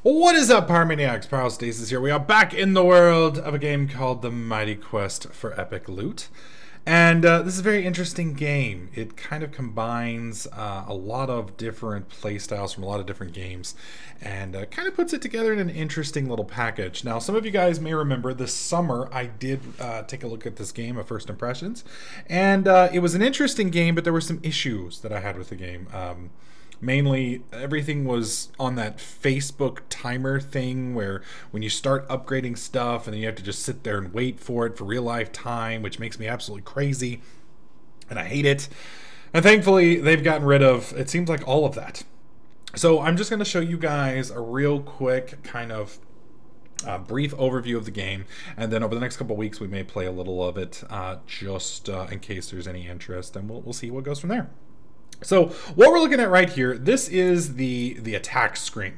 What is up, Pyromaniacs? Pyrostasis here. We are back in the world of a game called The Mighty Quest for Epic Loot. And this is a very interesting game. It kind of combines a lot of different playstyles from a lot of different games and kind of puts it together in an interesting little package. Now, some of you guys may remember this summer I did take a look at this game of First Impressions. And it was an interesting game, but there were some issues that I had with the game. Mainly, everything was on that Facebook timer thing where when you start upgrading stuff and then you have to just sit there and wait for it for real life time, which makes me absolutely crazy. And I hate it. And thankfully, they've gotten rid of, it seems like, all of that. So I'm just going to show you guys a real quick kind of brief overview of the game, and then over the next couple of weeks we may play a little of it just in case there's any interest, and we'll see what goes from there. So what we're looking at right here, this is the attack screen.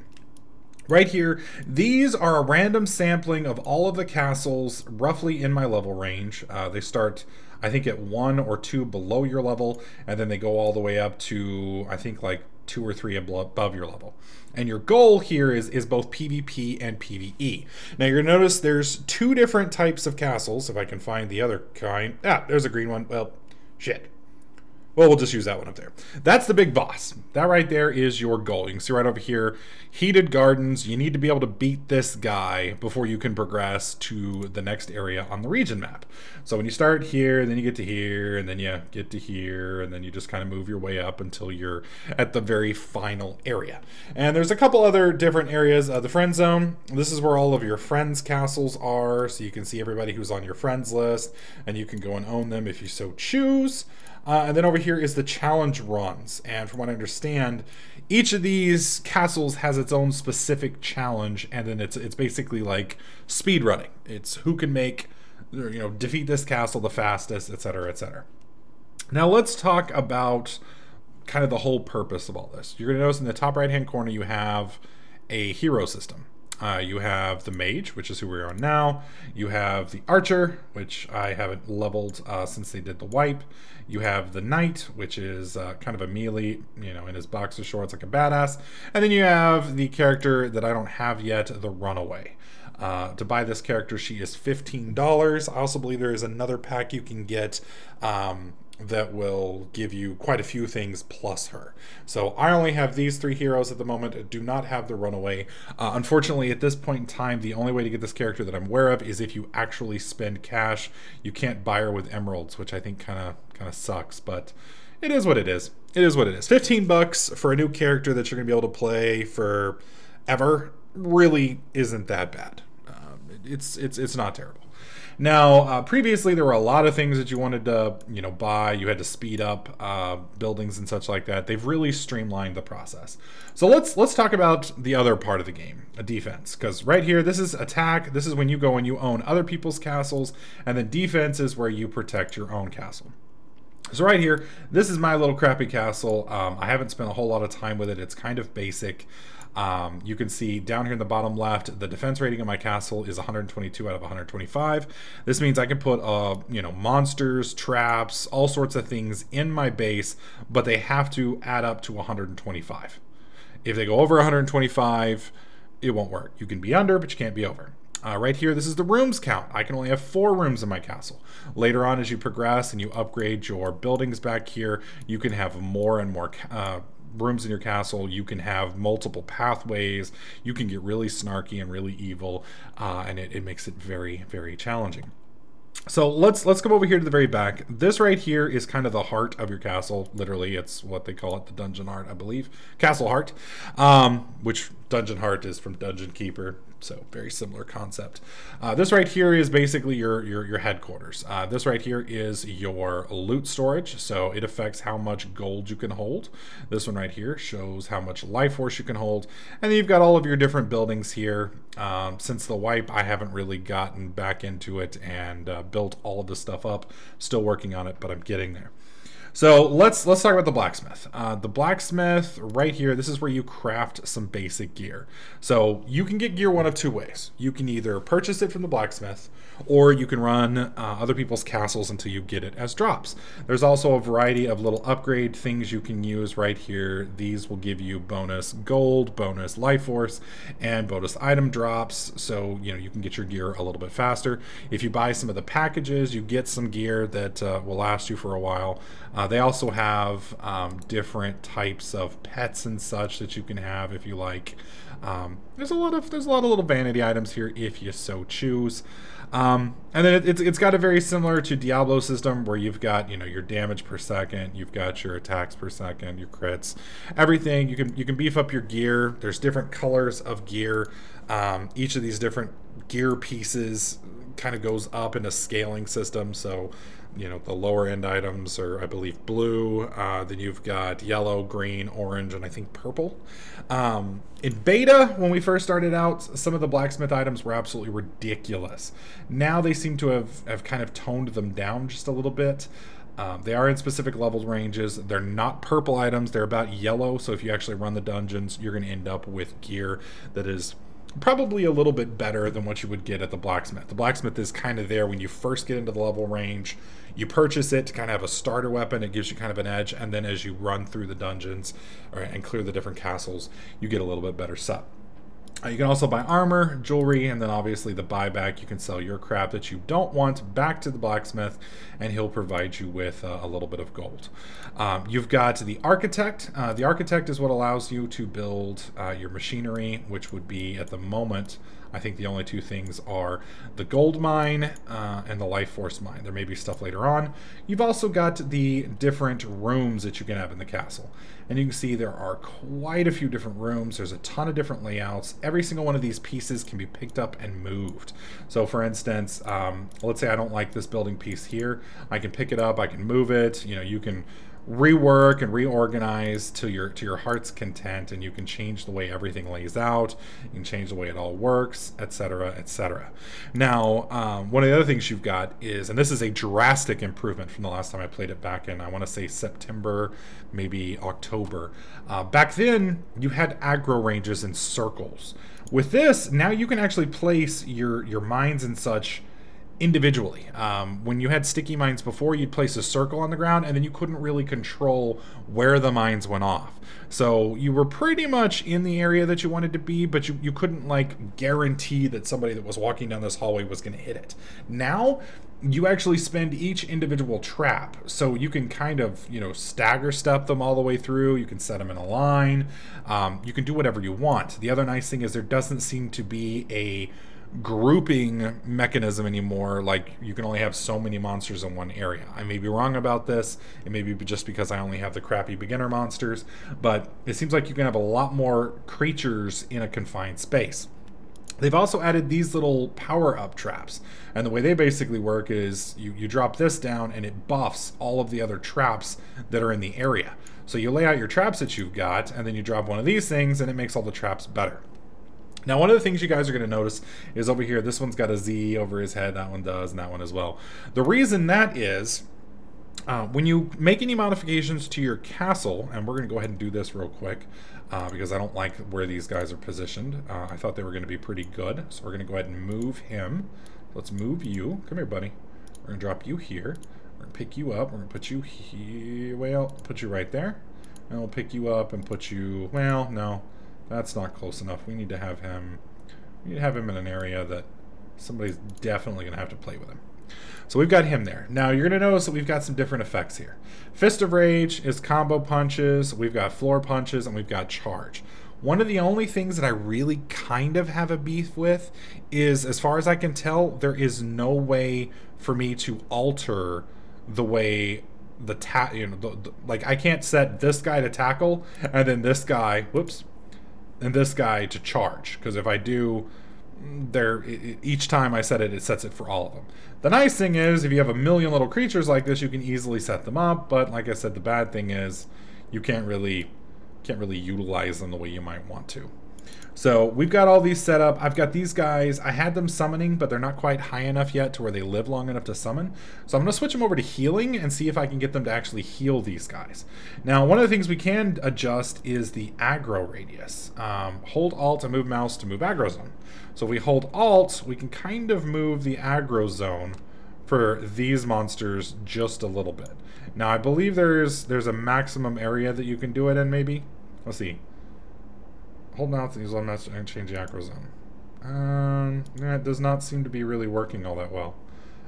Right here, these are a random sampling of all of the castles roughly in my level range. They start, I think, at 1 or 2 below your level, and then they go all the way up to, I think, like 2 or 3 above your level. And your goal here is both PvP and PvE. Now you're gonna notice there's 2 different types of castles, if I can find the other kind. Ah, there's a green one. Well, shit. Well, we'll just use that one up there. That's the big boss. That right there is your goal. You can see right over here, Heated Gardens. You need to be able to beat this guy before you can progress to the next area on the region map. So when you start here, then you get to here, and then you get to here, and then you just kind of move your way up until you're at the very final area. And there's a couple other different areas. The friend zone, this is where all of your friends' castles are, so you can see everybody who's on your friends list, and you can go and own them if you so choose. And then over here is the challenge runs. And from what I understand, each of these castles has its own specific challenge, and then it's basically like speed running. It's who can make, defeat this castle the fastest, etc., etc. Now let's talk about kind of the whole purpose of all this. You're going to notice in the top right-hand corner you have a hero system. You have the mage, which is who we're on now. You have the archer, which I haven't leveled since they did the wipe. You have the knight, which is kind of a melee, in his boxer shorts like a badass. And then you have the character that I don't have yet, the runaway. To buy this character, she is $15. I also believe there is another pack you can get that will give you quite a few things plus her. So I only have these 3 heroes at the moment. I do not have the runaway. Unfortunately, at this point in time, the only way to get this character that I'm aware of is if you actually spend cash. You can't buy her with emeralds, which I think kind of sucks, but it is what it is. It is what it is. 15 bucks for a new character that you're gonna be able to play for ever really isn't that bad. It's not terrible. Now, previously there were a lot of things that you wanted to, buy. You had to speed up buildings and such like that. They've really streamlined the process. So let's talk about the other part of the game, a defense. Because right here, this is attack. This is when you go and you own other people's castles, and then defense is where you protect your own castle. So right here, this is my little crappy castle. I haven't spent a whole lot of time with it. It's kind of basic. You can see down here in the bottom left, the defense rating of my castle is 122 out of 125. This means I can put, monsters, traps, all sorts of things in my base, but they have to add up to 125. If they go over 125, it won't work. You can be under, but you can't be over. Right here, this is the rooms count. I can only have 4 rooms in my castle. Later on, as you progress and you upgrade your buildings back here, you can have more and more rooms in your castle. You can have multiple pathways. You can get really snarky and really evil, and it makes it very, very challenging. So let's come over here to the very back. This right here is kind of the heart of your castle. Literally, it's what they call it, the dungeon heart, I believe. Castle heart, which dungeon heart is from Dungeon Keeper. So very similar concept. This right here is basically your headquarters. This right here is your loot storage. So it affects how much gold you can hold. This one right here shows how much life force you can hold. And then you've got all of your different buildings here. Since the wipe, I haven't really gotten back into it and built all of this stuff up. Still working on it, but I'm getting there. So let's talk about the blacksmith. The blacksmith right here, this is where you craft some basic gear. So you can get gear one of two ways. You can either purchase it from the blacksmith, or you can run other people's castles until you get it as drops. There's also a variety of little upgrade things you can use right here. These will give you bonus gold, bonus life force, and bonus item drops. So you can get your gear a little bit faster. If you buy some of the packages, you get some gear that will last you for a while. They also have different types of pets and such that you can have if you like. There's a lot of little vanity items here if you so choose. And then it's got a very similar to Diablo system where you've got your damage per second, you've got your attacks per second, your crits, everything. You can beef up your gear. There's different colors of gear. Each of these different gear pieces kind of goes up in a scaling system. So the lower end items are, I believe, blue. Then you've got yellow, green, orange, and I think purple. In beta, when we first started out, some of the blacksmith items were absolutely ridiculous. Now they seem to have kind of toned them down just a little bit. They are in specific level ranges. They're not purple items. They're about yellow. So if you actually run the dungeons, you're going to end up with gear that is probably a little bit better than what you would get at the blacksmith. The blacksmith is kind of there when you first get into the level range. You purchase it to kind of have a starter weapon. It gives you kind of an edge, and then as you run through the dungeons and clear the different castles, you get a little bit better set. You can also buy armor, jewelry, and then obviously the buyback. You can sell your crap that you don't want back to the blacksmith, and he'll provide you with a little bit of gold. You've got the architect. The architect is what allows you to build your machinery, which would be, at the moment, I think the only two things are the gold mine and the life force mine. There may be stuff later on. You've also got the different rooms that you can have in the castle. And you can see there are quite a few different rooms. There's a ton of different layouts. Every single one of these pieces can be picked up and moved. So for instance, let's say I don't like this building piece here. I can pick it up, I can move it. You can rework and reorganize to your heart's content, and you can change the way everything lays out. You can change the way it all works, etc., etc. Now, one of the other things you've got is, and this is a drastic improvement from the last time I played it back in, I want to say September, maybe October. Back then, you had aggro ranges in circles. With this, now you can actually place your mines and such individually. When you had sticky mines before, you'd place a circle on the ground and then you couldn't really control where the mines went off. So you were pretty much in the area that you wanted to be, but you couldn't like guarantee that somebody that was walking down this hallway was going to hit it. Now you actually spend each individual trap, so you can kind of stagger step them all the way through. You can set them in a line. You can do whatever you want. The other nice thing is there doesn't seem to be a grouping mechanism anymore. Like, you can only have so many monsters in one area. I may be wrong about this. It may be just because I only have the crappy beginner monsters, but it seems like you can have a lot more creatures in a confined space. They've also added these little power-up traps, and the way they basically work is you drop this down and it buffs all of the other traps that are in the area. So you lay out your traps that you've got, and then you drop one of these things and it makes all the traps better. Now, one of the things you guys are going to notice is over here, this one's got a Z over his head, that one does, and that one as well. The reason that is, when you make any modifications to your castle, and we're going to go ahead and do this real quick, because I don't like where these guys are positioned. I thought they were going to be pretty good, so we're going to go ahead and move him. Let's move you. Come here, buddy. We're going to drop you here. We're going to pick you up. We're going to put you here. Well, put you right there. And we'll pick you up and put you, well, no. That's not close enough. We need to have him in an area that somebody's definitely going to have to play with him. So we've got him there. Now you're going to notice that we've got some different effects here. Fist of Rage is combo punches, we've got floor punches, and we've got charge. One of the only things that I really kind of have a beef with is, as far as I can tell, there is no way for me to alter the way like I can't set this guy to tackle and then this guy, whoops, and this guy to charge, because if I do, each time I set it, it sets it for all of them. The nice thing is, if you have a million little creatures like this, you can easily set them up, but like I said, the bad thing is you can't really utilize them the way you might want to. So we've got all these set up. I've got these guys. I had them summoning, but they're not quite high enough yet to where they live long enough to summon. So I'm going to switch them over to healing and see if I can get them to actually heal these guys. Now, one of the things we can adjust is the Aggro Radius. Hold Alt and move mouse to move Aggro Zone. So if we hold Alt, we can kind of move the Aggro Zone for these monsters just a little bit. Now, I believe there's a maximum area that you can do it in, maybe. Let's see. Hold down to use one message and change the Aggro Zone. That does not seem to be really working all that well.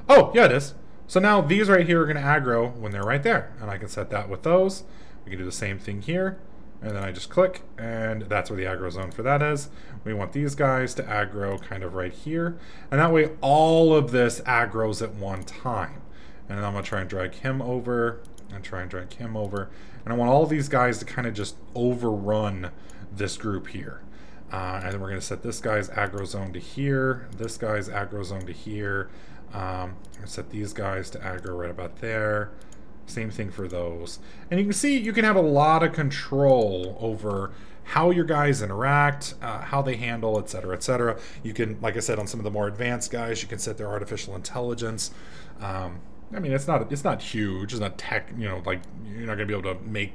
Oh, yeah, it is. So now these right here are going to aggro when they're right there. And I can set that with those. We can do the same thing here. And then I just click, and that's where the aggro zone for that is. We want these guys to aggro kind of right here. And that way all of this aggros at one time. And then I'm going to try and drag him over, and try and drag him over. And I want all these guys to kind of just overrun this group here. And then we're going to set this guy's aggro zone to here, this guy's aggro zone to here. Set these guys to aggro right about there. Same thing for those. And you can see you can have a lot of control over how your guys interact, how they handle, etc., etc. You can, like I said, on some of the more advanced guys, you can set their artificial intelligence. I mean, it's not huge. It's not tech. You know, like you're not gonna be able to make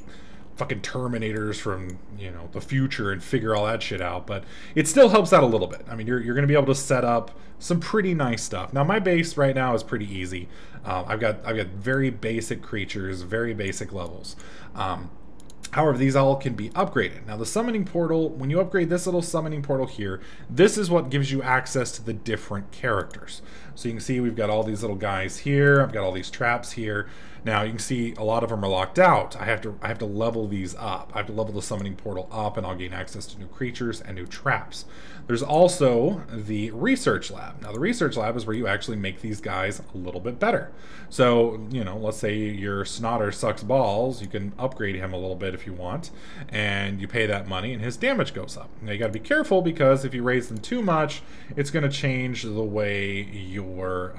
fucking Terminators from, you know, the future and figure all that shit out, but it still helps out a little bit. I mean, you're going to be able to set up some pretty nice stuff. Now, my base right now is pretty easy. I've got very basic creatures, very basic levels. However, these all can be upgraded. Now, the summoning portal, when you upgrade this little summoning portal here, this is what gives you access to the different characters. So you can see we've got all these little guys here. I've got all these traps here. Now, you can see a lot of them are locked out. I have to level these up. I have to level the summoning portal up, and I'll gain access to new creatures and new traps. There's also the research lab. Now, the research lab is where you actually make these guys a little bit better. So, you know, let's say your Snotter sucks balls. You can upgrade him a little bit if you want, and you pay that money, and his damage goes up. Now, you got to be careful, because if you raise them too much, it's going to change the way your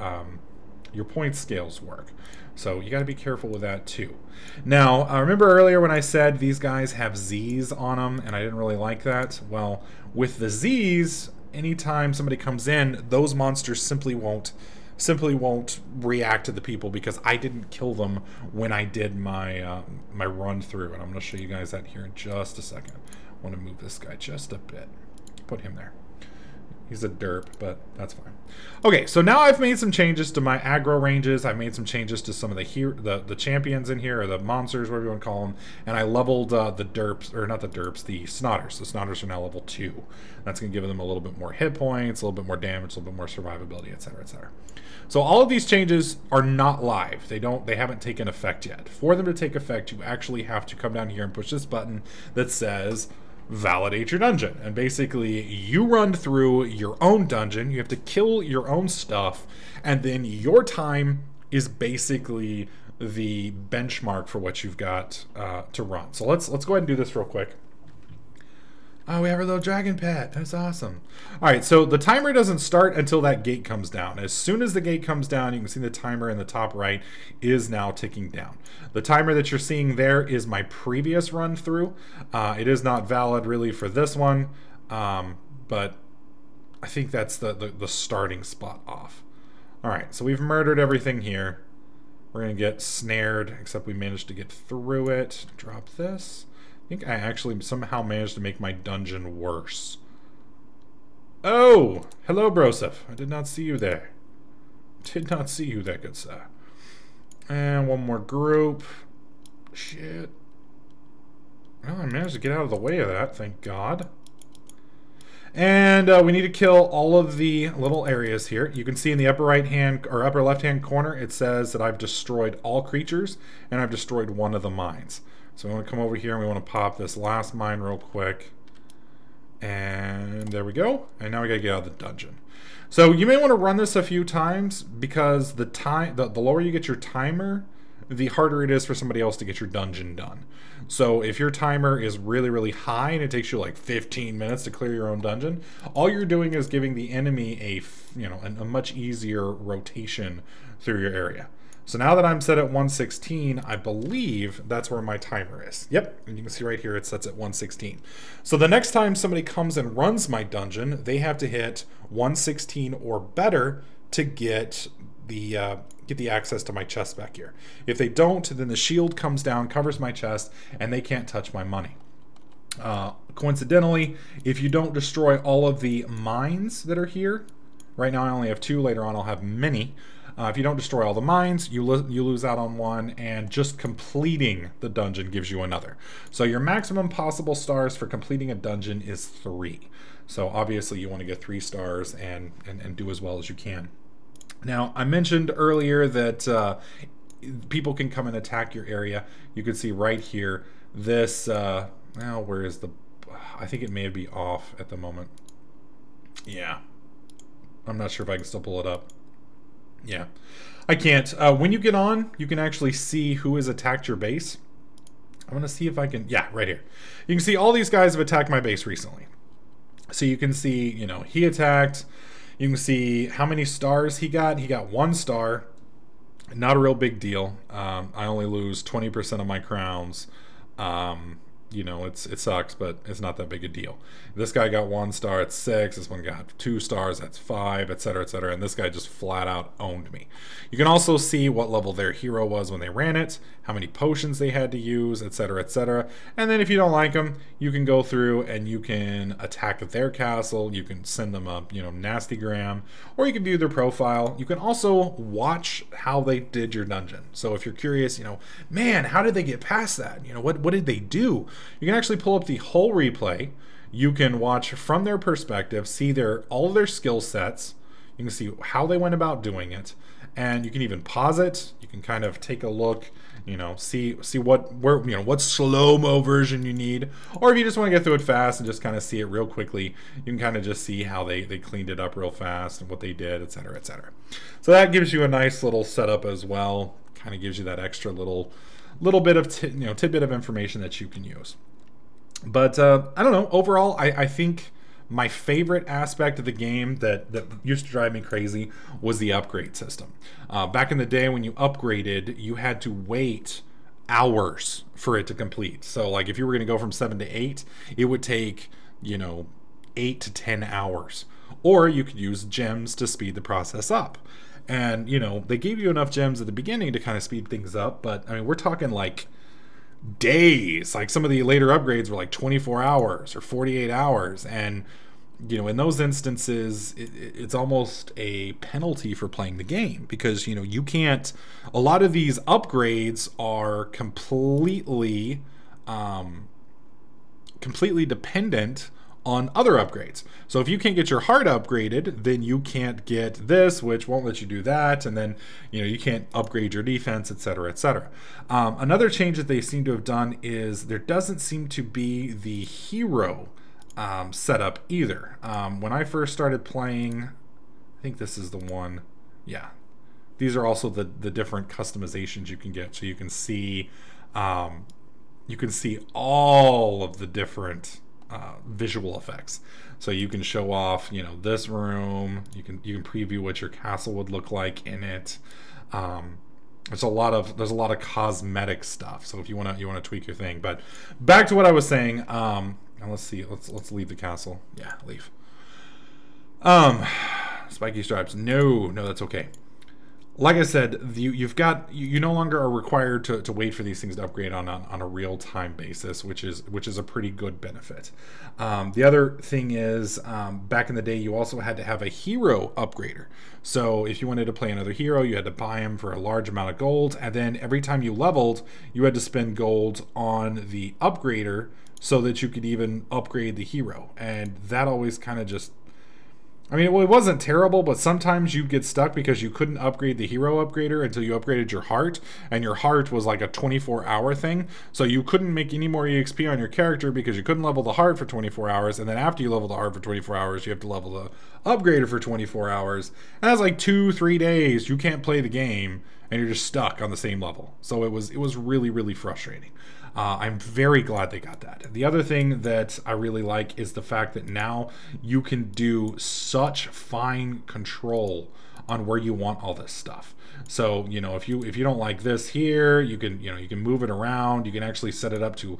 point scales work. So you got to be careful with that too. Now, remember earlier when I said these guys have Z's on them, and I didn't really like that? Well, with the Z's, anytime somebody comes in, those monsters simply won't react to the people, because I didn't kill them when I did my my run through. And I'm going to show you guys that here in just a second. I want to move this guy just a bit. Put him there. He's a derp, but that's fine. Okay, so now I've made some changes to my aggro ranges. I've made some changes to some of the champions in here, or the monsters, whatever you want to call them. And I leveled the derps, or not the derps, the Snotters. The Snotters are now level 2. That's going to give them a little bit more hit points, a little bit more damage, a little bit more survivability, etc., etc. So all of these changes are not live. They haven't taken effect yet. For them to take effect, you actually have to come down here and push this button that says validate your dungeon. And basically you run through your own dungeon, you have to kill your own stuff, and then your time is basically the benchmark for what you've got to run. So let's go ahead and do this real quick. Oh, we have our little dragon pet. That's awesome. All right, so the timer doesn't start until that gate comes down. As soon as the gate comes down, you can see the timer in the top right is now ticking down. The timer that you're seeing there is my previous run through. It is not valid really for this one, but I think that's the starting spot off. All right, so we've murdered everything here. We're gonna get snared, except we managed to get through it. Drop this. I think I actually somehow managed to make my dungeon worse. Oh! Hello, Broseph. I did not see you there. Did not see you there, good sir. And one more group. Shit. Well, I managed to get out of the way of that, thank God. And we need to kill all of the little areas here. You can see in the upper right hand or upper left hand corner, it says that I've destroyed all creatures, and I've destroyed one of the mines. So we want to come over here and we want to pop this last mine real quick. And there we go. And now we got to get out of the dungeon. So you may want to run this a few times, because the lower you get your timer, the harder it is for somebody else to get your dungeon done. So if your timer is really, really high and it takes you like 15 minutes to clear your own dungeon, all you're doing is giving the enemy a much easier rotation through your area. So now that I'm set at 116, I believe that's where my timer is. Yep, and you can see right here it sets at 116. So the next time somebody comes and runs my dungeon, they have to hit 116 or better to get the access to my chest back here. If they don't, then the shield comes down, covers my chest, and they can't touch my money. Coincidentally, if you don't destroy all of the mines that are here, right now I only have 2, later on I'll have many. If you don't destroy all the mines, you lose out on 1, and just completing the dungeon gives you another. So your maximum possible stars for completing a dungeon is 3. So obviously you want to get 3 stars and do as well as you can. Now, I mentioned earlier that people can come and attack your area. You can see right here, this, well, where is the, I think it may be off at the moment. Yeah. I'm not sure if I can still pull it up. Yeah, I can't. When you get on, you can actually see who has attacked your base. I'm going to see if I can, yeah, right here. You can see all these guys have attacked my base recently. So you can see, you know, he attacked. You can see how many stars he got. He got 1 star. Not a real big deal. I only lose 20% of my crowns. You know, it sucks, but it's not that big a deal. This guy got 1 star at 6. This one got 2 stars, that's 5, etc., etc. And this guy just flat out owned me. You can also see what level their hero was when they ran it, how many potions they had to use, etc., etc. And then if you don't like them, you can go through and you can attack their castle. You can send them a, you know, nasty gram, or you can view their profile. You can also watch how they did your dungeon. So if you're curious, you know, man, how did they get past that? You know, what did they do? You can actually pull up the whole replay. You can watch from their perspective, see all of their skill sets. You can see how they went about doing it, and you can even pause it. You can kind of take a look, you know, see what slow-mo version you need, or if you just want to get through it fast and just kind of see it real quickly, you can kind of just see how they cleaned it up real fast and what they did, etc., etc. So that gives you a nice little setup as well. Kind of gives you that extra little bit of tidbit of information that you can use. But I don't know, overall I think my favorite aspect of the game that used to drive me crazy was the upgrade system. Back in the day when you upgraded, you had to wait hours for it to complete. So like if you were going to go from 7 to 8, it would take, you know, 8 to 10 hours. Or you could use gems to speed the process up. And, you know, they gave you enough gems at the beginning to kind of speed things up, but I mean, we're talking like days. Like some of the later upgrades were like 24 hours or 48 hours. And, you know, in those instances, it's almost a penalty for playing the game because, you know, you can't, a lot of these upgrades are completely dependent on other upgrades. So if you can't get your heart upgraded, then you can't get this, which won't let you do that, and then, you know, you can't upgrade your defense, etc., etc. Another change that they seem to have done is there doesn't seem to be the hero setup either. When I first started playing, I think this is the one, yeah. These are also the different customizations you can get, so you can see all of the different visual effects. So you can show off, you know, this room. You can preview what your castle would look like in it. There's a lot of cosmetic stuff. So if you want to tweak your thing. But back to what I was saying. Now let's see. Let's leave the castle. Yeah, leave. Spiky stripes. No, that's okay. Like I said, you no longer are required to wait for these things to upgrade on a real-time basis, which is a pretty good benefit. The other thing is, back in the day, you also had to have a hero upgrader. So if you wanted to play another hero, you had to buy him for a large amount of gold, and then every time you leveled, you had to spend gold on the upgrader so that you could even upgrade the hero. And that always kind of just, I mean, well, it wasn't terrible, but sometimes you get stuck because you couldn't upgrade the hero upgrader until you upgraded your heart, and your heart was like a 24-hour thing, so you couldn't make any more EXP on your character because you couldn't level the heart for 24 hours, and then after you level the heart for 24 hours, you have to level the upgrader for 24 hours, and that's like 2-3 days you can't play the game, and you're just stuck on the same level. So it was really, really frustrating. I'm very glad they got that. The other thing that I really like is the fact that now you can do such fine control on where you want all this stuff. So, you know, if you don't like this here, you can, you know, you can move it around. You can actually set it up to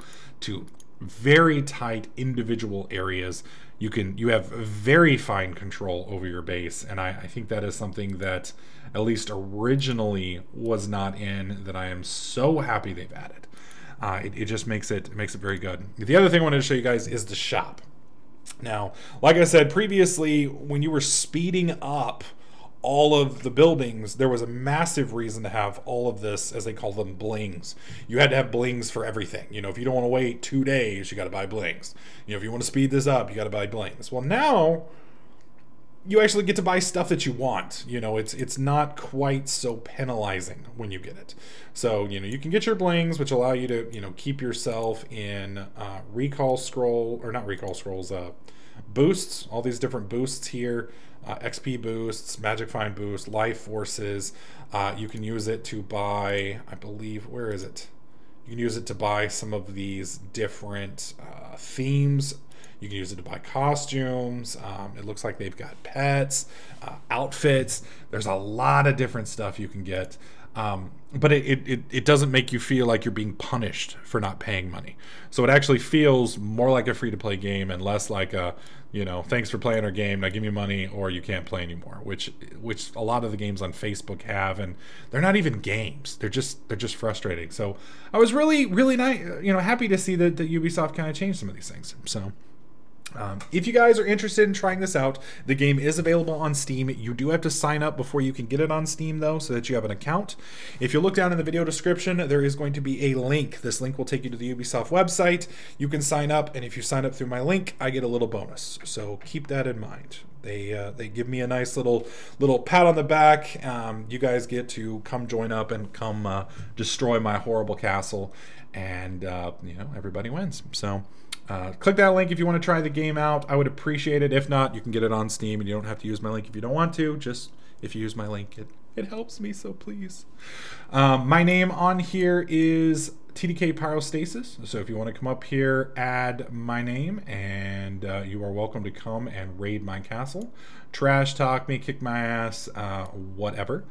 very tight individual areas. You have very fine control over your base, and I think that is something that at least originally was not in, that I am so happy they've added. It just makes it very good. The other thing I wanted to show you guys is the shop. Now, like I said previously, when you were speeding up all of the buildings, there was a massive reason to have all of this, as they call them, blings. You had to have blings for everything. You know, if you don't want to wait 2 days, you got to buy blings. You know, if you want to speed this up, you got to buy blings. Well, now you actually get to buy stuff that you want. You know, it's not quite so penalizing when you get it. So, you know, you can get your blings, which allow you to, you know, keep yourself in recall scroll, or not recall scrolls, boosts, all these different boosts here. XP boosts, magic find boost, life forces. You can use it to buy, I believe, where is it? You can use it to buy some of these different themes. You can use it to buy costumes. It looks like they've got pets, outfits. There's a lot of different stuff you can get. But it doesn't make you feel like you're being punished for not paying money. So it actually feels more like a free-to-play game and less like a, you know, thanks for playing our game, now give me money or you can't play anymore, which a lot of the games on Facebook have, and they're not even games. They're just frustrating. So I was really nice, you know, happy to see that Ubisoft kind of changed some of these things. So if you guys are interested in trying this out, the game is available on Steam. You do have to sign up before you can get it on Steam, though, so that you have an account. If you look down in the video description, there is going to be a link. This link will take you to the Ubisoft website. You can sign up, and if you sign up through my link, I get a little bonus. So keep that in mind. They give me a nice little pat on the back. You guys get to come join up and come destroy my horrible castle, and you know, everybody wins. So click that link if you want to try the game out. I would appreciate it. If not, you can get it on Steam, and you don't have to use my link if you don't want to. Just if you use my link, it helps me, so please. My name on here is TDK Pyrostasis, so if you want to come up here, add my name, and you are welcome to come and raid my castle, trash talk me, kick my ass, whatever.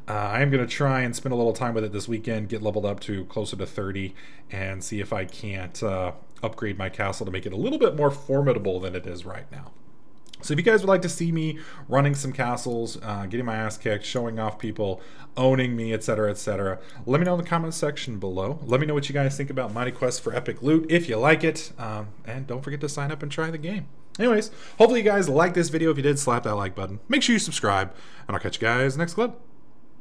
I am going to try and spend a little time with it this weekend, get leveled up to closer to 30, and see if I can't upgrade my castle to make it a little bit more formidable than it is right now. So if you guys would like to see me running some castles, getting my ass kicked, showing off people, owning me, etc., etc., let me know in the comments section below. Let me know what you guys think about Mighty Quest for Epic Loot, if you like it, and don't forget to sign up and try the game. Anyways, hopefully you guys liked this video. If you did, slap that like button. Make sure you subscribe, and I'll catch you guys next clip.